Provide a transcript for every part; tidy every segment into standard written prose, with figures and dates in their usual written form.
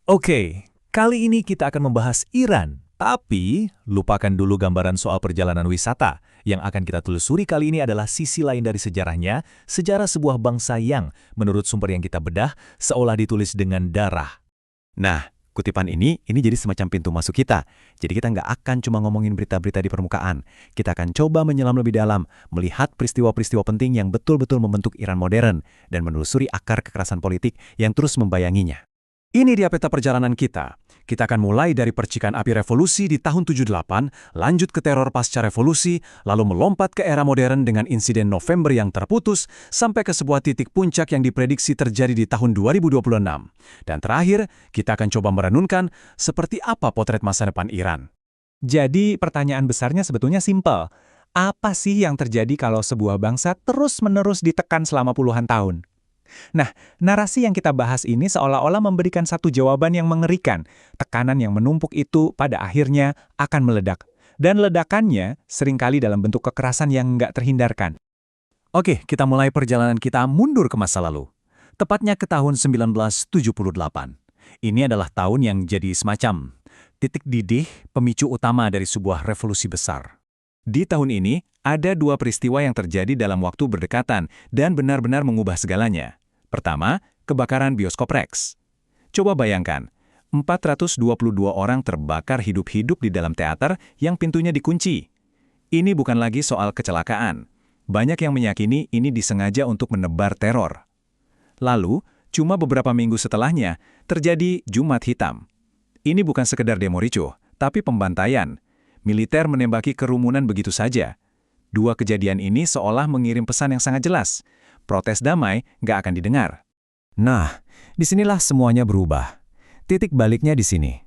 Oke, kali ini kita akan membahas Iran. Tapi, lupakan dulu gambaran soal perjalanan wisata. Yang akan kita telusuri kali ini adalah sisi lain dari sejarahnya, sejarah sebuah bangsa yang, menurut sumber yang kita bedah, seolah ditulis dengan darah. Nah, kutipan ini jadi semacam pintu masuk kita. Jadi kita nggak akan cuma ngomongin berita-berita di permukaan. Kita akan coba menyelam lebih dalam, melihat peristiwa-peristiwa penting yang betul-betul membentuk Iran modern, dan menelusuri akar kekerasan politik yang terus membayanginya. Ini dia peta perjalanan kita. Kita akan mulai dari percikan api revolusi di tahun 78, lanjut ke teror pasca revolusi, lalu melompat ke era modern dengan insiden November yang terputus, sampai ke sebuah titik puncak yang diprediksi terjadi di tahun 2026. Dan terakhir, kita akan coba merenungkan seperti apa potret masa depan Iran. Jadi pertanyaan besarnya sebetulnya simpel. Apa sih yang terjadi kalau sebuah bangsa terus-menerus ditekan selama puluhan tahun? Nah, narasi yang kita bahas ini seolah-olah memberikan satu jawaban yang mengerikan. Tekanan yang menumpuk itu pada akhirnya akan meledak. Dan ledakannya seringkali dalam bentuk kekerasan yang nggak terhindarkan. Oke, kita mulai perjalanan kita mundur ke masa lalu. Tepatnya ke tahun 1978. Ini adalah tahun yang jadi semacam titik didih pemicu utama dari sebuah revolusi besar. Di tahun ini, ada dua peristiwa yang terjadi dalam waktu berdekatan dan benar-benar mengubah segalanya. Pertama, kebakaran bioskop Rex. Coba bayangkan, 422 orang terbakar hidup-hidup di dalam teater yang pintunya dikunci. Ini bukan lagi soal kecelakaan. Banyak yang meyakini ini disengaja untuk menebar teror. Lalu, cuma beberapa minggu setelahnya, terjadi Jumat Hitam. Ini bukan sekedar demo ricuh, tapi pembantaian. Militer menembaki kerumunan begitu saja. Dua kejadian ini seolah mengirim pesan yang sangat jelas. Protes damai nggak akan didengar. Nah, disinilah semuanya berubah. Titik baliknya di sini.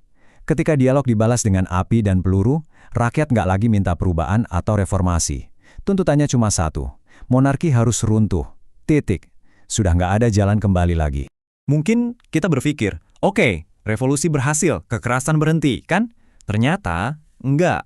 Ketika dialog dibalas dengan api dan peluru, rakyat nggak lagi minta perubahan atau reformasi. Tuntutannya cuma satu, monarki harus runtuh. Titik. Sudah nggak ada jalan kembali lagi. Mungkin kita berpikir, oke, revolusi berhasil, kekerasan berhenti, kan? Ternyata, enggak.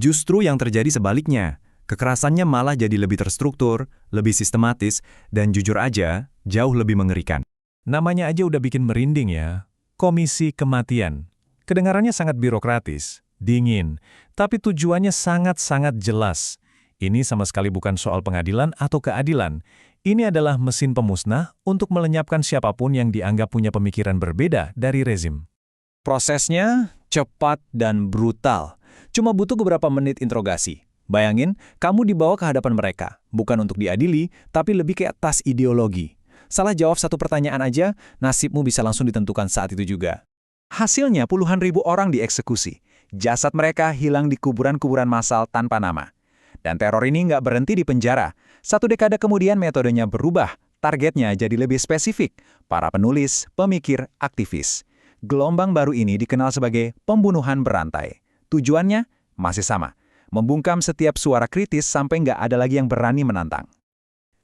Justru yang terjadi sebaliknya. Kekerasannya malah jadi lebih terstruktur, lebih sistematis, dan jujur aja, jauh lebih mengerikan. Namanya aja udah bikin merinding ya. Komisi Kematian. Kedengarannya sangat birokratis, dingin, tapi tujuannya sangat-sangat jelas. Ini sama sekali bukan soal pengadilan atau keadilan. Ini adalah mesin pemusnah untuk melenyapkan siapapun yang dianggap punya pemikiran berbeda dari rezim. Prosesnya cepat dan brutal. Cuma butuh beberapa menit interogasi. Bayangin, kamu dibawa ke hadapan mereka, bukan untuk diadili, tapi lebih ke atas ideologi. Salah jawab satu pertanyaan aja, nasibmu bisa langsung ditentukan saat itu juga. Hasilnya puluhan ribu orang dieksekusi. Jasad mereka hilang di kuburan-kuburan massal tanpa nama. Dan teror ini nggak berhenti di penjara. 1 dekade kemudian metodenya berubah. Targetnya jadi lebih spesifik. Para penulis, pemikir, aktivis. Gelombang baru ini dikenal sebagai pembunuhan berantai. Tujuannya masih sama. Membungkam setiap suara kritis sampai nggak ada lagi yang berani menantang.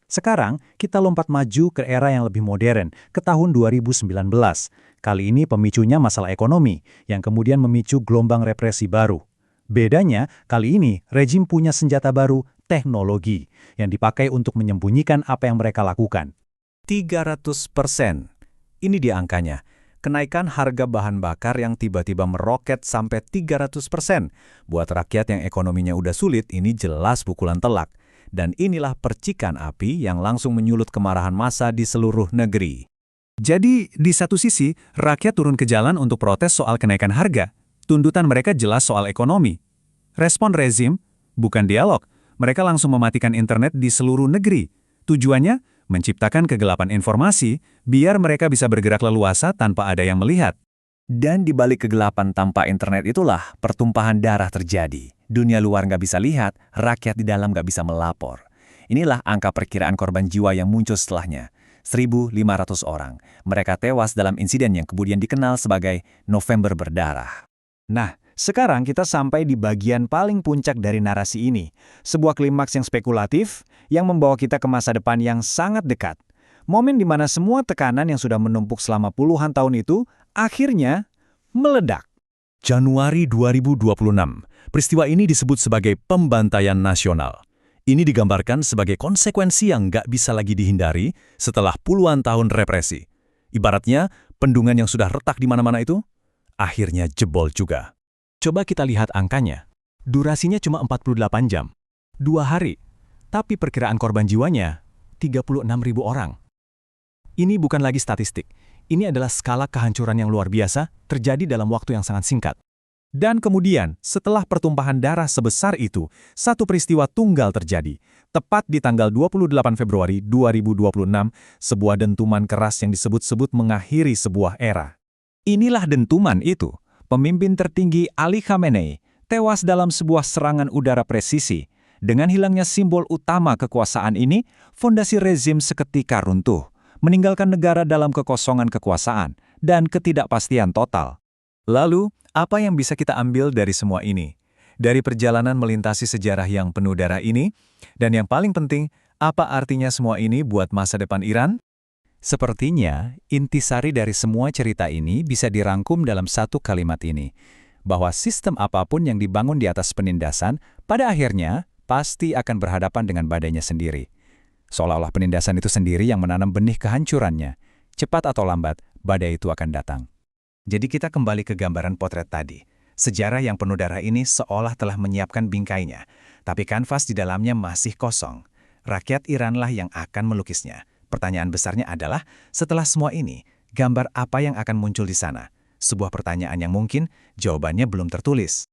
Sekarang, kita lompat maju ke era yang lebih modern, ke tahun 2019. Kali ini pemicunya masalah ekonomi, yang kemudian memicu gelombang represi baru. Bedanya, kali ini rejim punya senjata baru, teknologi, yang dipakai untuk menyembunyikan apa yang mereka lakukan. 300%. Ini dia angkanya. Kenaikan harga bahan bakar yang tiba-tiba meroket sampai 300%. Buat rakyat yang ekonominya udah sulit, ini jelas pukulan telak. Dan inilah percikan api yang langsung menyulut kemarahan massa di seluruh negeri. Jadi, di satu sisi, rakyat turun ke jalan untuk protes soal kenaikan harga. Tuntutan mereka jelas soal ekonomi. Respon rezim, bukan dialog. Mereka langsung mematikan internet di seluruh negeri. Tujuannya, menciptakan kegelapan informasi, biar mereka bisa bergerak leluasa tanpa ada yang melihat. Dan di balik kegelapan tanpa internet itulah pertumpahan darah terjadi. Dunia luar nggak bisa lihat, rakyat di dalam nggak bisa melapor. Inilah angka perkiraan korban jiwa yang muncul setelahnya. 1.500 orang. Mereka tewas dalam insiden yang kemudian dikenal sebagai November berdarah. Nah, sekarang kita sampai di bagian paling puncak dari narasi ini. Sebuah klimaks yang spekulatif yang membawa kita ke masa depan yang sangat dekat. Momen di mana semua tekanan yang sudah menumpuk selama puluhan tahun itu akhirnya meledak. Januari 2026. Peristiwa ini disebut sebagai pembantaian nasional. Ini digambarkan sebagai konsekuensi yang nggak bisa lagi dihindari setelah puluhan tahun represi. Ibaratnya, bendungan yang sudah retak di mana-mana itu akhirnya jebol juga. Coba kita lihat angkanya. Durasinya cuma 48 jam. 2 hari. Tapi perkiraan korban jiwanya 36.000 orang. Ini bukan lagi statistik. Ini adalah skala kehancuran yang luar biasa terjadi dalam waktu yang sangat singkat. Dan kemudian, setelah pertumpahan darah sebesar itu, satu peristiwa tunggal terjadi. Tepat di tanggal 28 Februari 2026, sebuah dentuman keras yang disebut-sebut mengakhiri sebuah era. Inilah dentuman itu. Pemimpin tertinggi Ali Khamenei tewas dalam sebuah serangan udara presisi. Dengan hilangnya simbol utama kekuasaan ini, fondasi rezim seketika runtuh, meninggalkan negara dalam kekosongan kekuasaan dan ketidakpastian total. Lalu, apa yang bisa kita ambil dari semua ini? Dari perjalanan melintasi sejarah yang penuh darah ini, dan yang paling penting, apa artinya semua ini buat masa depan Iran? Sepertinya, intisari dari semua cerita ini bisa dirangkum dalam satu kalimat ini, bahwa sistem apapun yang dibangun di atas penindasan, pada akhirnya pasti akan berhadapan dengan badainya sendiri. Seolah-olah penindasan itu sendiri yang menanam benih kehancurannya. Cepat atau lambat, badai itu akan datang. Jadi kita kembali ke gambaran potret tadi. Sejarah yang penuh darah ini seolah telah menyiapkan bingkainya, tapi kanvas di dalamnya masih kosong. Rakyat Iranlah yang akan melukisnya. Pertanyaan besarnya adalah, setelah semua ini, gambar apa yang akan muncul di sana? Sebuah pertanyaan yang mungkin jawabannya belum tertulis.